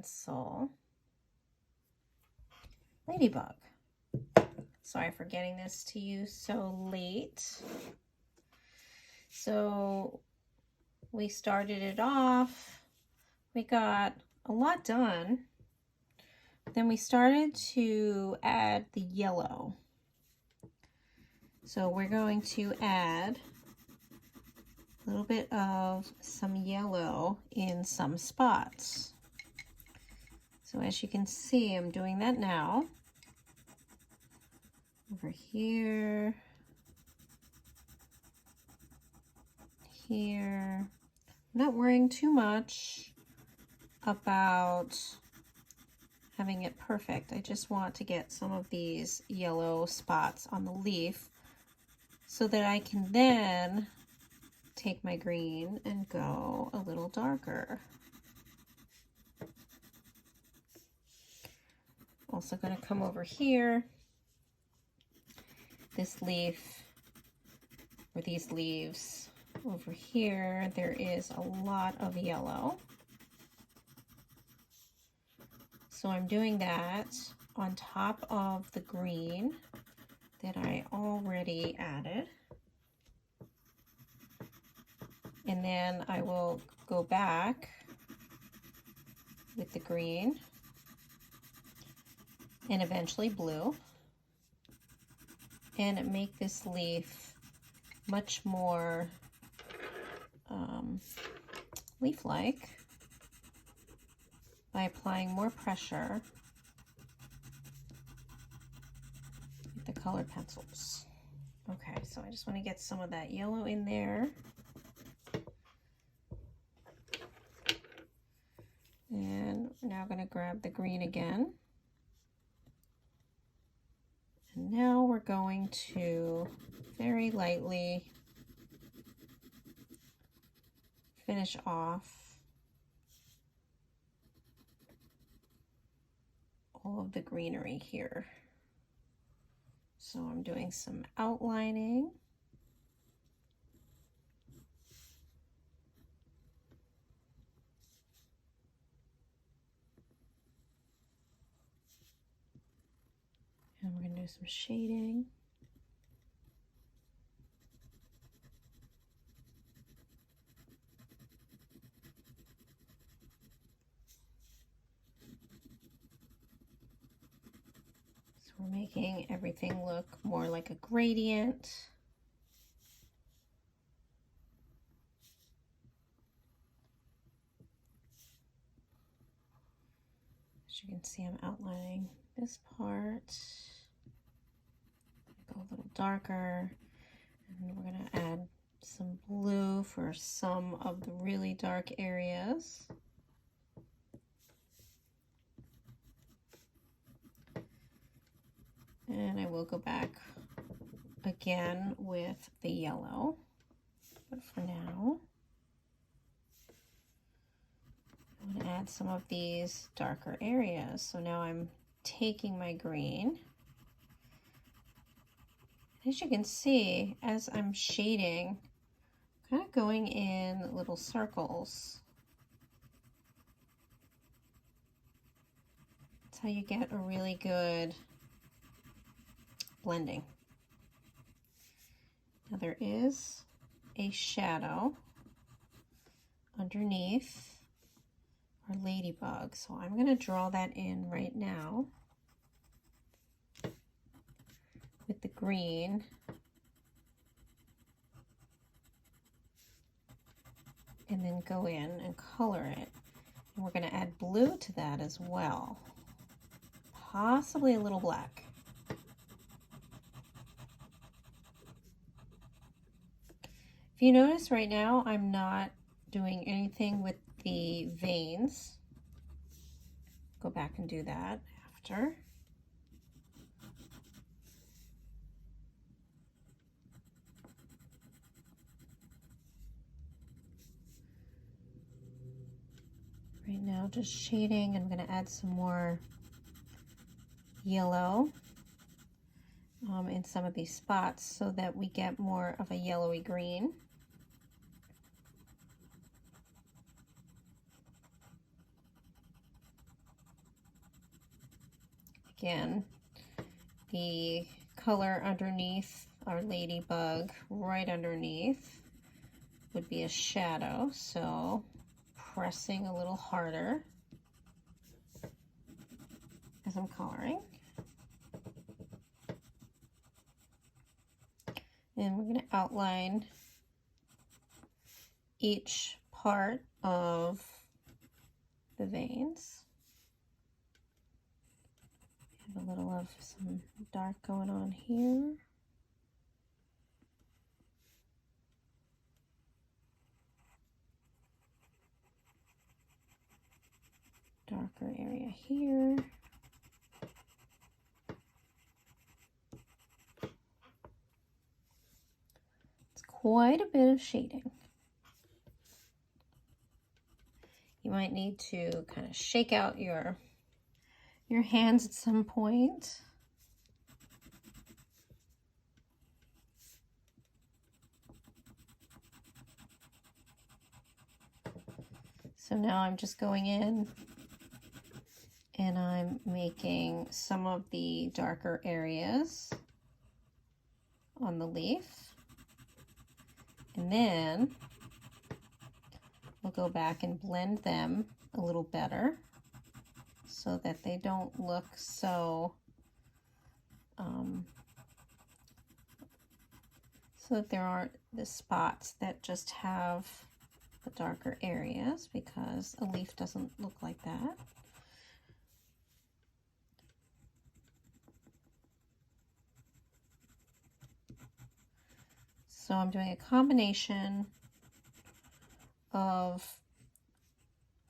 pencil. Ladybug. Sorry for getting this to you so late. So we started it off. We got a lot done. Then we started to add the yellow. So we're going to add a little bit of some yellow in some spots. So as you can see, I'm doing that now. Over here, here. I'm not worrying too much about having it perfect. I just want to get some of these yellow spots on the leaf so that I can then take my green and go a little darker. Also going to come over here. This leaf, or these leaves over here, there is a lot of yellow. So I'm doing that on top of the green that I already added. And then I will go back with the green and eventually blue and make this leaf much more leaf-like by applying more pressure with the colored pencils. Okay, so I just want to get some of that yellow in there. And we're now going to grab the green again. And now we're going to very lightly finish off all of the greenery here. So I'm doing some outlining. And we're going to do some shading. So we're making everything look more like a gradient. As you can see, I'm outlining this part. Go a little darker, and we're going to add some blue for some of the really dark areas. And I will go back again with the yellow, but for now I'm going to add some of these darker areas. So now I'm taking my green. As you can see, as I'm shading, I'm kind of going in little circles. That's how you get a really good blending. Now there is a shadow underneath our ladybug, so I'm going to draw that in right now with the green. And then go in and color it. And we're going to add blue to that as well. Possibly a little black. If you notice right now, I'm not doing anything with the veins. Go back and do that after. Right now, just shading. I'm going to add some more yellow in some of these spots so that we get more of a yellowy green. Again, the color underneath our ladybug, right underneath, would be a shadow, so pressing a little harder as I'm coloring. And we're going to outline each part of the veins. Have a little of some dark going on here. Darker area here. It's quite a bit of shading. You might need to kind of shake out your hands at some point. So now I'm just going in and I'm making some of the darker areas on the leaf. And then we'll go back and blend them a little better so that they don't look so, so that there aren't the spots that just have the darker areas, because a leaf doesn't look like that. So I'm doing a combination of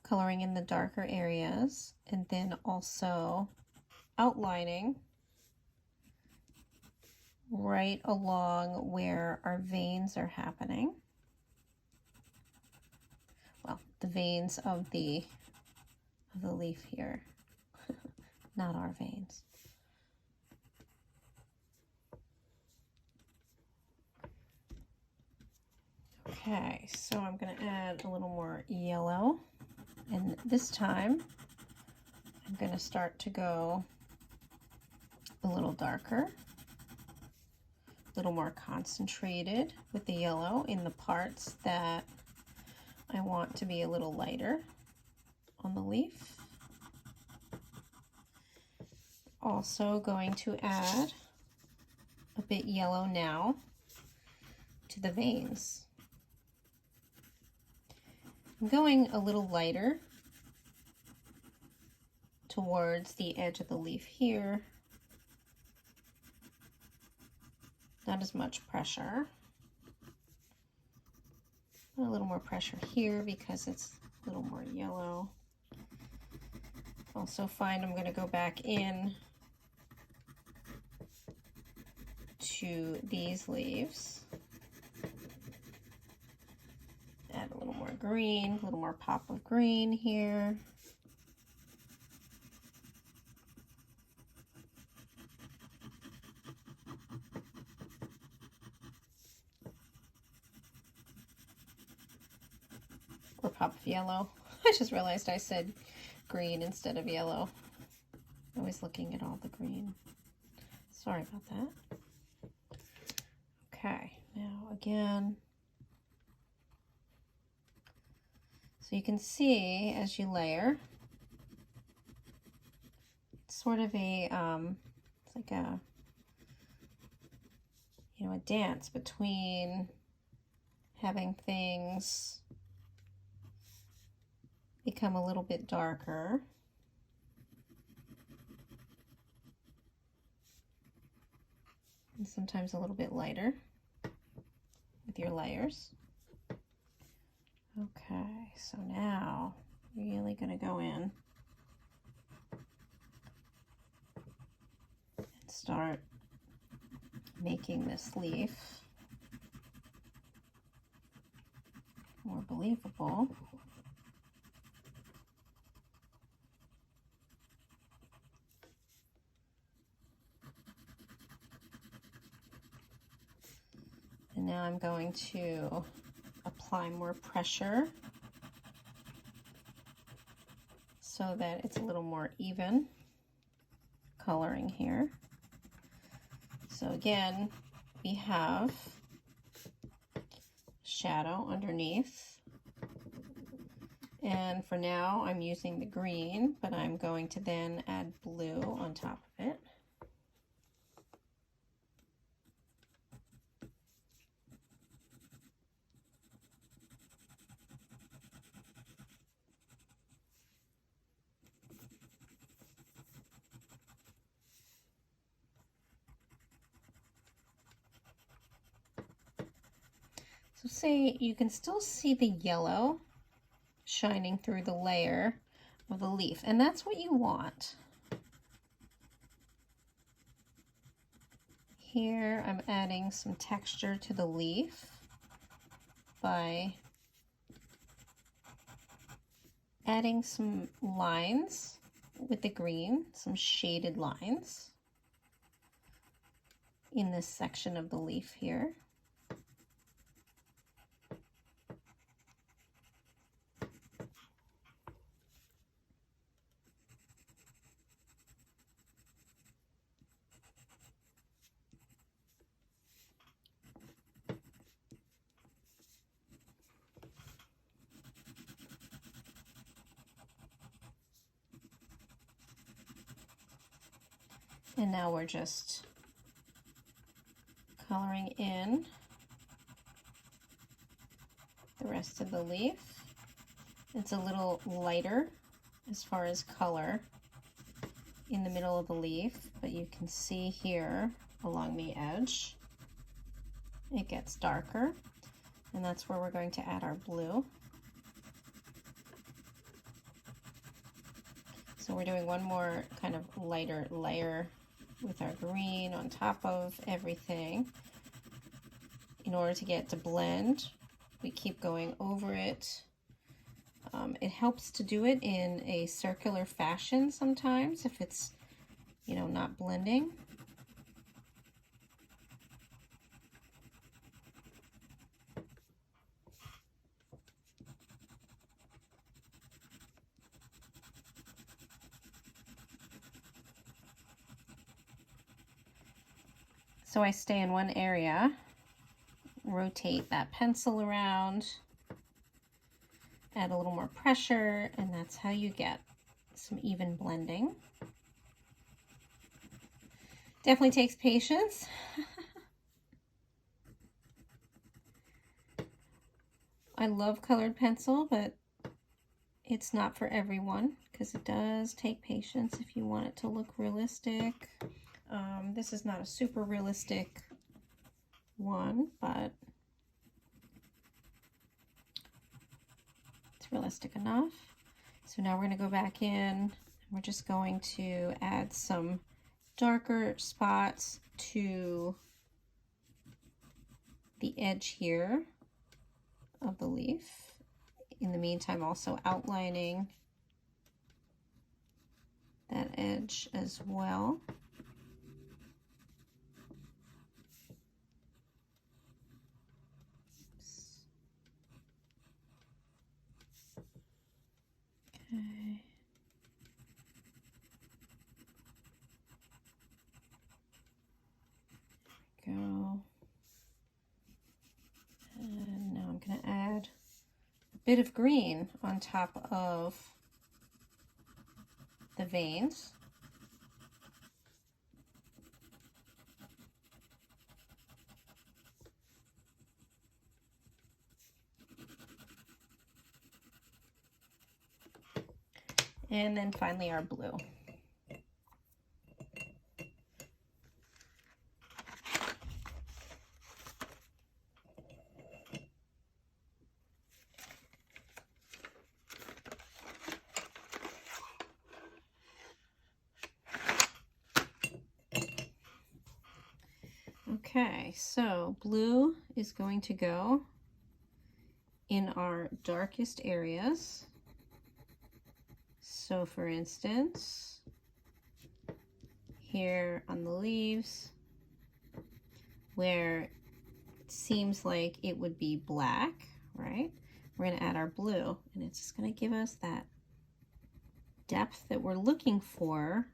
coloring in the darker areas and then also outlining right along where our veins are happening. Well, the veins of the leaf here, not our veins. Okay, so I'm going to add a little more yellow, and this time I'm going to start to go a little darker, a little more concentrated with the yellow in the parts that I want to be a little lighter on the leaf. Also going to add a bit yellow now to the veins. I'm going a little lighter towards the edge of the leaf here. Not as much pressure. A little more pressure here because it's a little more yellow. Also find I'm going to go back in to these leaves. Add a little more green, a little more pop of green here. Or pop of yellow. I just realized I said green instead of yellow. Always looking at all the green. Sorry about that. Okay, now again. So you can see as you layer, it's sort of a, it's like a, you know, a dance between having things become a little bit darker and sometimes a little bit lighter with your layers. Okay, so now really going to go in and start making this leaf more believable. And now I'm going to apply more pressure so that it's a little more even coloring here. So again, we have shadow underneath. And for now, I'm using the green, but I'm going to then add blue on top of it. So say you can still see the yellow shining through the layer of the leaf, and that's what you want. Here I'm adding some texture to the leaf by adding some lines with the green, some shaded lines in this section of the leaf here. And now we're just coloring in the rest of the leaf. It's a little lighter as far as color in the middle of the leaf, but you can see here along the edge it gets darker, and that's where we're going to add our blue. So we're doing one more kind of lighter layer with our green on top of everything. In order to get it to blend, we keep going over it. It helps to do it in a circular fashion sometimes if it's, you know, not blending. So I stay in one area, rotate that pencil around, add a little more pressure, and that's how you get some even blending. Definitely takes patience. I love colored pencil, but it's not for everyone because it does take patience if you want it to look realistic. This is not a super realistic one, but it's realistic enough. So now we're going to go back in and we're just going to add some darker spots to the edge here of the leaf. In the meantime, also outlining that edge as well. Okay. There we go. And now I'm going to add a bit of green on top of the veins. And then finally our blue. Okay, so blue is going to go in our darkest areas. So for instance, here on the leaves, where it seems like it would be black, right? We're going to add our blue, and it's just going to give us that depth that we're looking for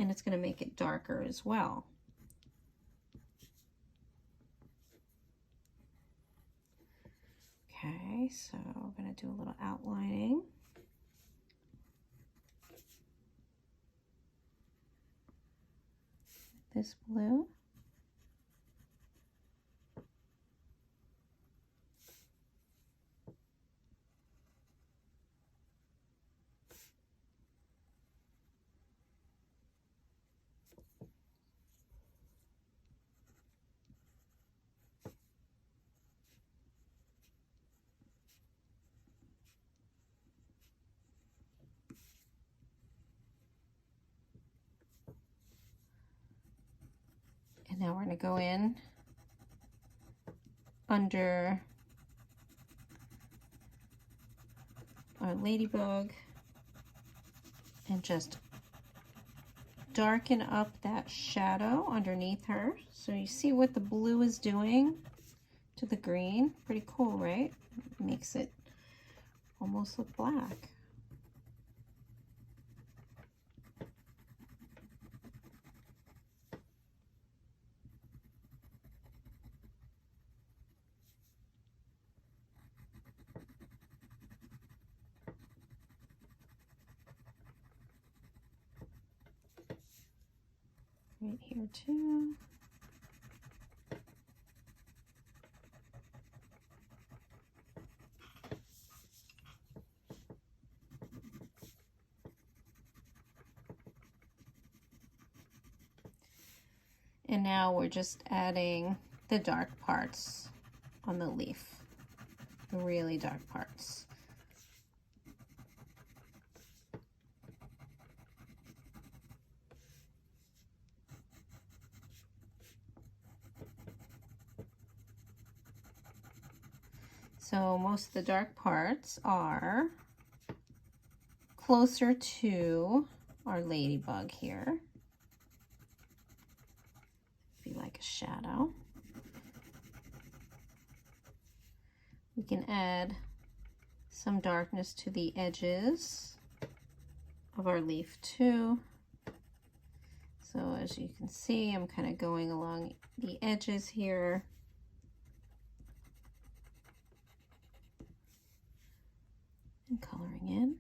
and it's going to make it darker as well. Okay, so I'm going to do a little outlining. This blue. And now we're going to go in under our ladybug and just darken up that shadow underneath her. So you see what the blue is doing to the green. Pretty cool, right? It makes it almost look black. Right here too. And now we're just adding the dark parts on the leaf, the really dark parts. So most of the dark parts are closer to our ladybug here. Be like a shadow. We can add some darkness to the edges of our leaf too. So as you can see, I'm kind of going along the edges here. And coloring in.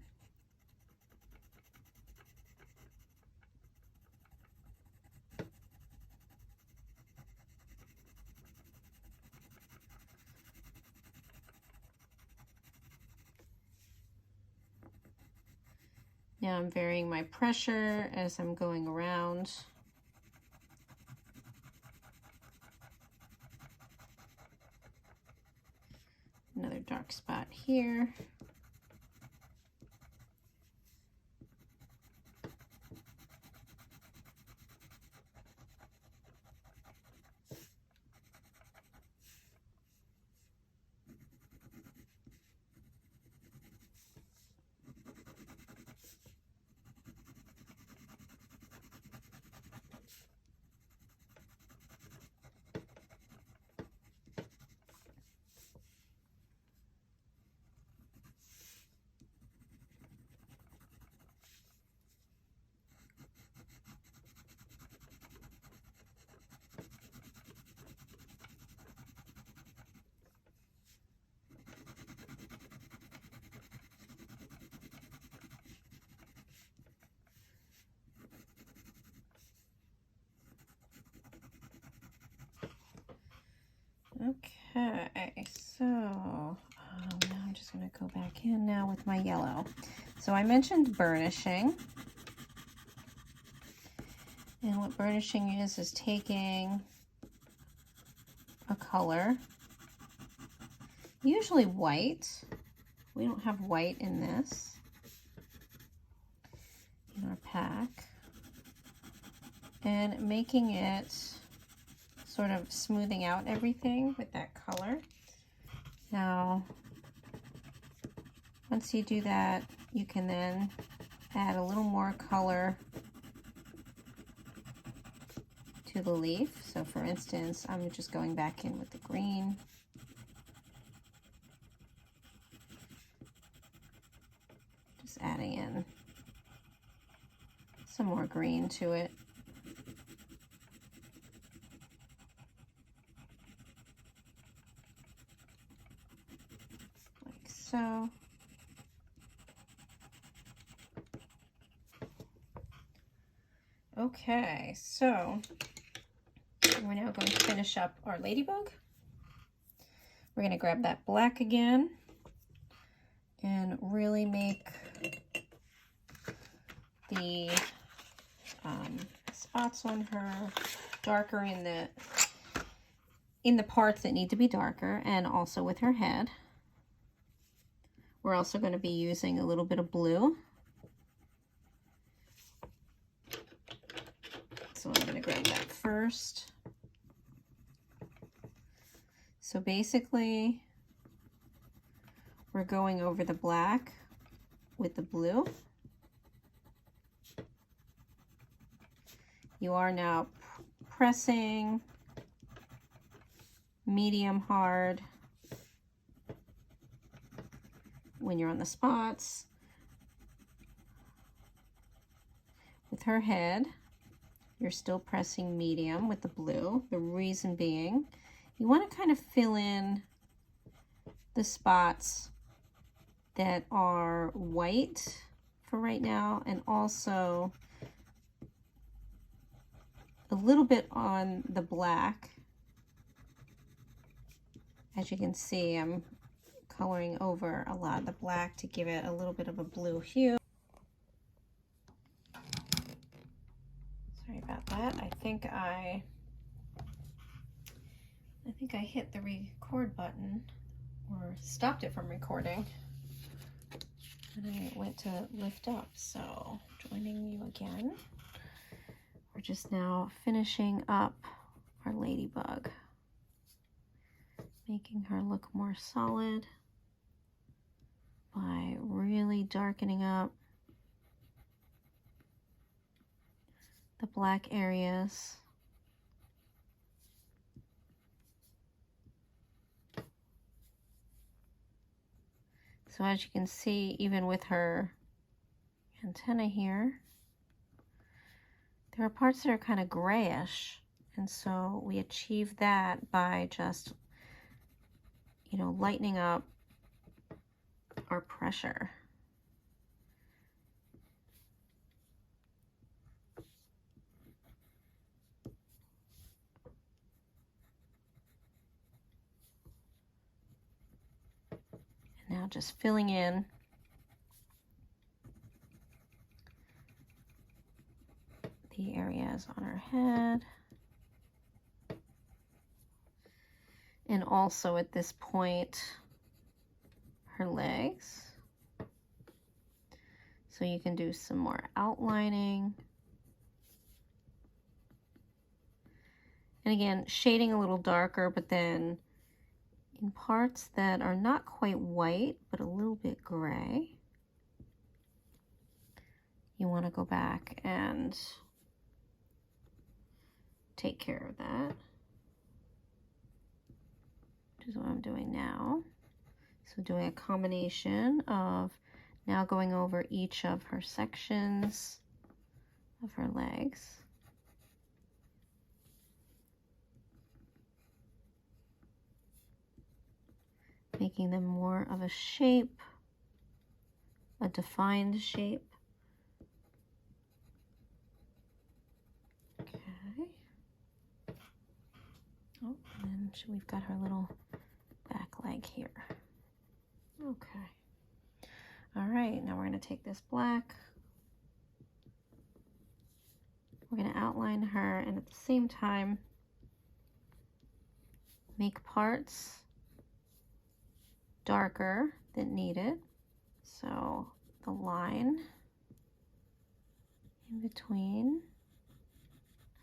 Now I'm varying my pressure as I'm going around. Another dark spot here. Okay, so now I'm just going to go back in now with my yellow. So I mentioned burnishing. And what burnishing is taking a color, usually white. We don't have white in this, in our pack. And making it sort of smoothing out everything with that color. Now, once you do that, you can then add a little more color to the leaf. So for instance, I'm just going back in with the green. Just adding in some more green to it. Like so. Okay, so we're now going to finish up our ladybug. We're going to grab that black again and really make the spots on her darker in the parts that need to be darker, and also with her head. We're also going to be using a little bit of blue. So I'm going to grab that first. So basically, we're going over the black with the blue. You are now pressing medium hard when you're on the spots. With her head, you're still pressing medium with the blue. The reason being, you want to kind of fill in the spots that are white for right now, and also a little bit on the black. As you can see, I'm coloring over a lot of the black to give it a little bit of a blue hue. Sorry about that. I think I hit the record button or stopped it from recording, and I went to lift up. So joining you again. We're just now finishing up our ladybug, making her look more solid by really darkening up the black areas. So as you can see, even with her antenna here, there are parts that are kind of grayish, and so we achieve that by just, you know, lightening up our pressure. And now just filling in the areas on her head. And also at this point, her legs. So you can do some more outlining. And again, shading a little darker, but then in parts that are not quite white, but a little bit gray, you want to go back and take care of that, which is what I'm doing now. So doing a combination of now going over each of her sections of her legs. Making them more of a shape, a defined shape. Okay. Oh, and then we've got her little back leg here. Okay. All right, now we're going to take this black. We're going to outline her, and at the same time, make parts darker than needed. So the line in between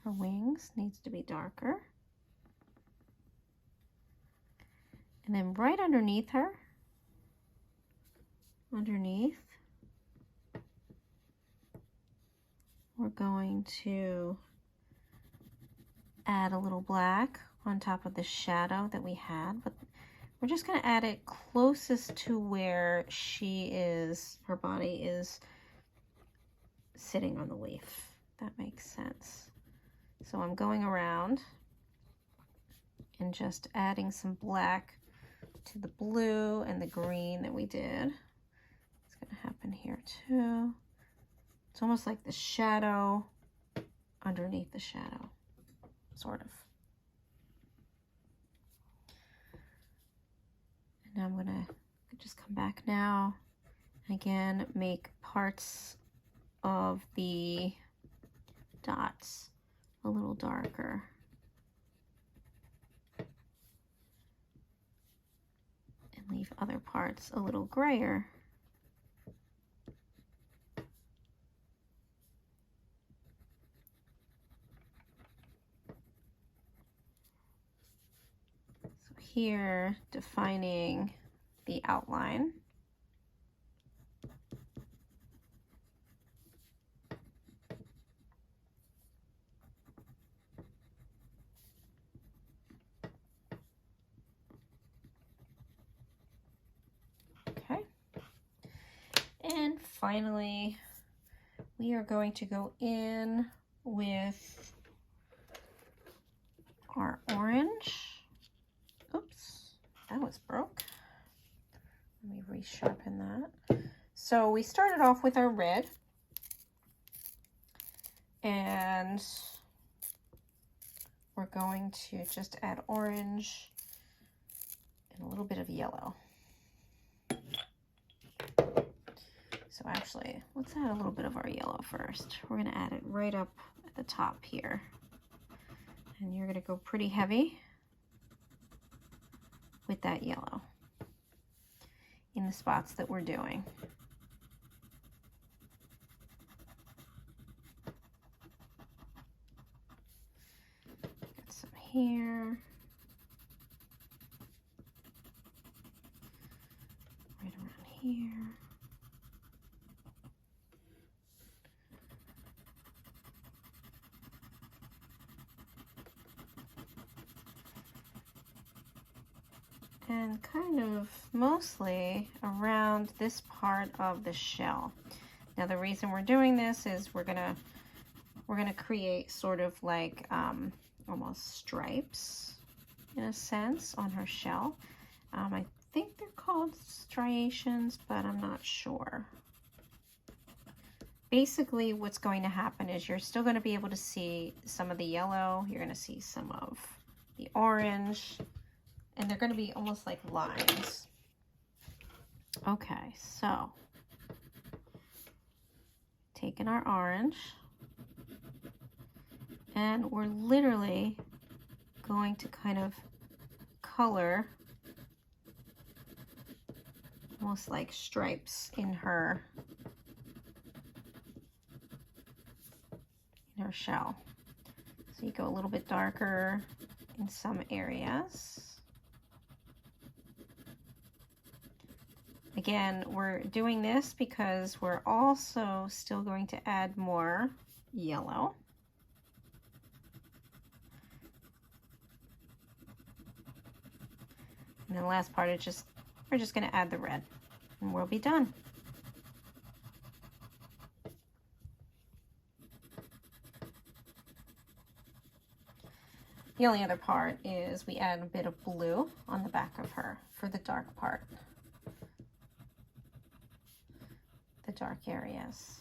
her wings needs to be darker. And then right underneath her, we're going to add a little black on top of the shadow that we had, but we're just going to add it closest to where she is, her body is sitting on the leaf. That makes sense. So I'm going around and just adding some black to the blue and the green that we did. It's going to happen here too. It's almost like the shadow underneath the shadow, sort of. And now I'm going to just come back now and again make parts of the dots a little darker. And leave other parts a little grayer. So here, defining the outline. And finally, we are going to go in with our orange. Oops, that was broke. Let me resharpen that. So we started off with our red. And we're going to just add orange and a little bit of yellow. So actually, let's add a little bit of our yellow first. We're going to add it right up at the top here. And you're going to go pretty heavy with that yellow in the spots that we're doing. Got some here. Right around here. And kind of mostly around this part of the shell. Now the reason we're doing this is we're gonna create sort of like almost stripes in a sense on her shell. I think they're called striations, but I'm not sure. Basically what's going to happen is you're still going to be able to see some of the yellow, you're going to see some of the orange, and they're going to be almost like lines. Okay, so taking our orange, and we're literally going to kind of color almost like stripes in her shell. So you go a little bit darker in some areas. Again, we're doing this because we're also still going to add more yellow. And then the last part is we're just going to add the red and we'll be done. The only other part is we add a bit of blue on the back of her for the dark part. The dark areas.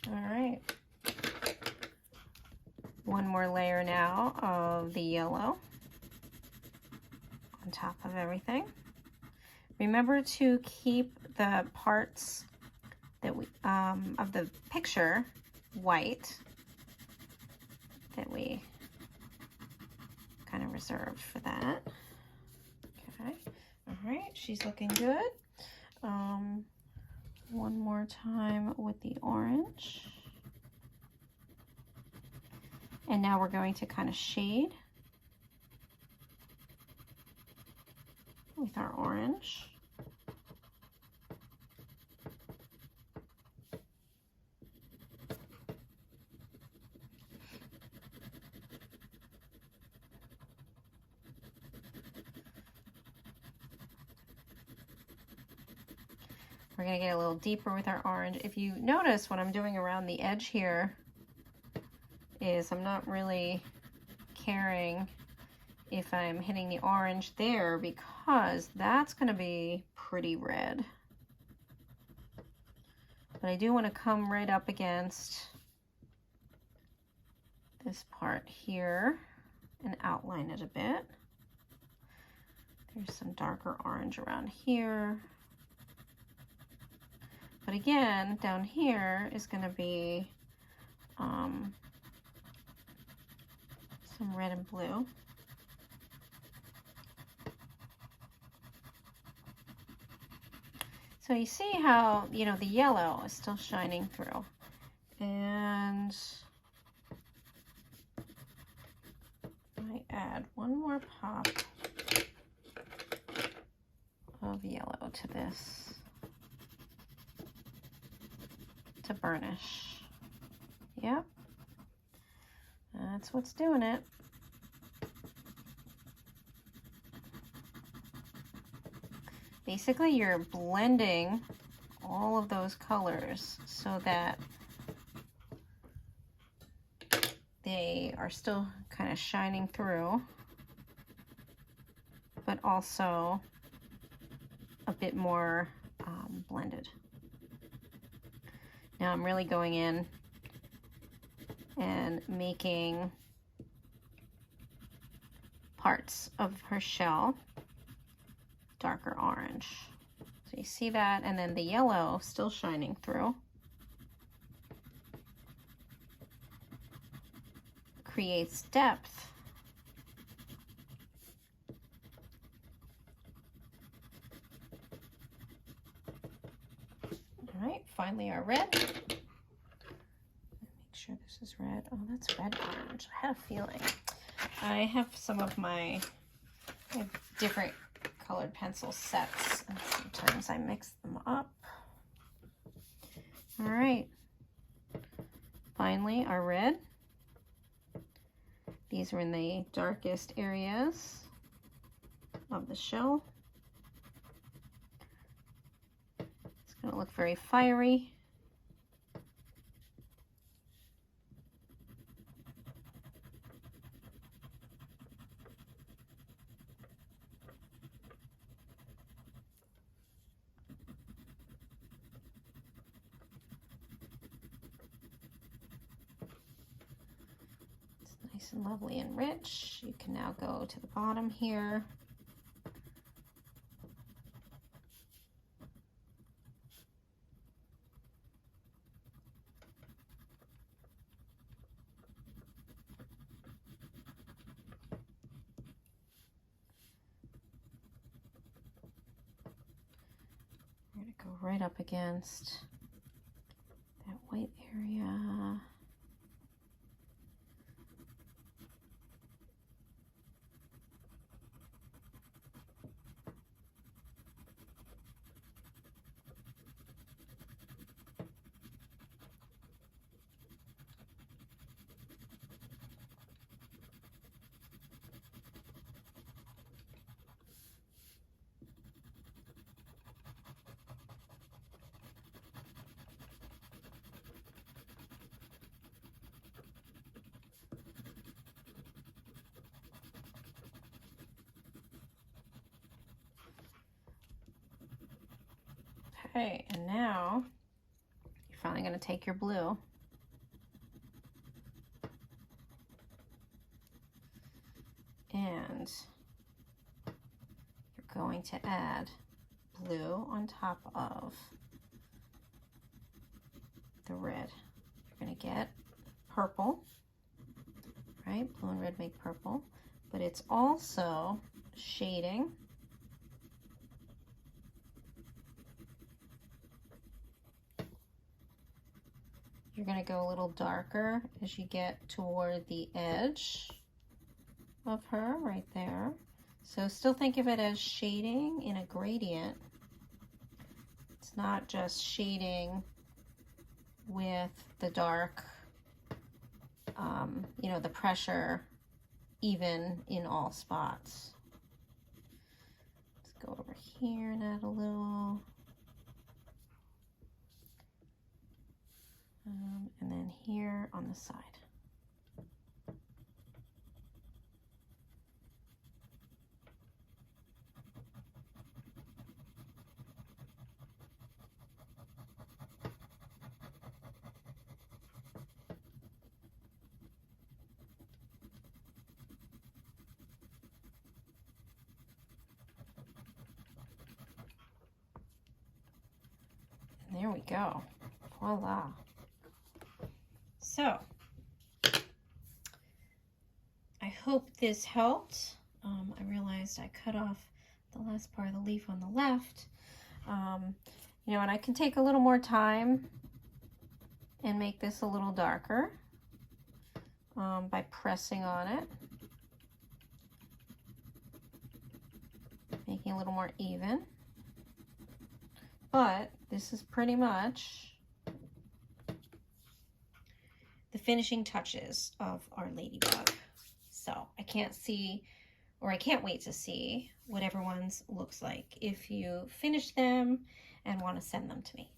All right. One more layer now of the yellow on top of everything. Remember to keep the parts that we of the picture white that we kind of reserved for that. Okay. All right, she's looking good. One more time with the orange. And now we're going to kind of shade with our orange. We're gonna get a little deeper with our orange. If you notice, what I'm doing around the edge here is I'm not really caring if I'm hitting the orange there, because that's gonna be pretty red. But I do want to come right up against this part here and outline it a bit. There's some darker orange around here. But again, down here is going to be some red and blue. So you see how, you know, the yellow is still shining through. And I add one more pop of yellow to this to burnish. Yep, that's what's doing it. Basically, you're blending all of those colors so that they are still kind of shining through, but also a bit more blended. Now I'm really going in and making parts of her shell darker orange. So you see that, and then the yellow still shining through. Creates depth. All right, finally our red. Make sure this is red. Oh, that's red orange. I had a feeling. I have some of my different colored pencil sets, and sometimes I mix them up. All right, finally our red. These are in the darkest areas of the shell. It's going to look very fiery. Nice and lovely and rich. You can now go to the bottom here. We're going to go right up against that white area. Okay, and now you're finally going to take your blue and you're going to add blue on top of the red. You're going to get purple, right? Blue and red make purple, but it's also shading. You're going to go a little darker as you get toward the edge of her right there. So still think of it as shading in a gradient. It's not just shading with the dark, you know, the pressure even in all spots. Let's go over here and add a little. then here on the side. And there we go. Voila. So, I hope this helped. I realized I cut off the last part of the leaf on the left. You know, and I can take a little more time and make this a little darker by pressing on it, making it a little more even. But this is pretty much the finishing touches of our ladybug. So I can't wait to see what everyone's looks like if you finish them and want to send them to me.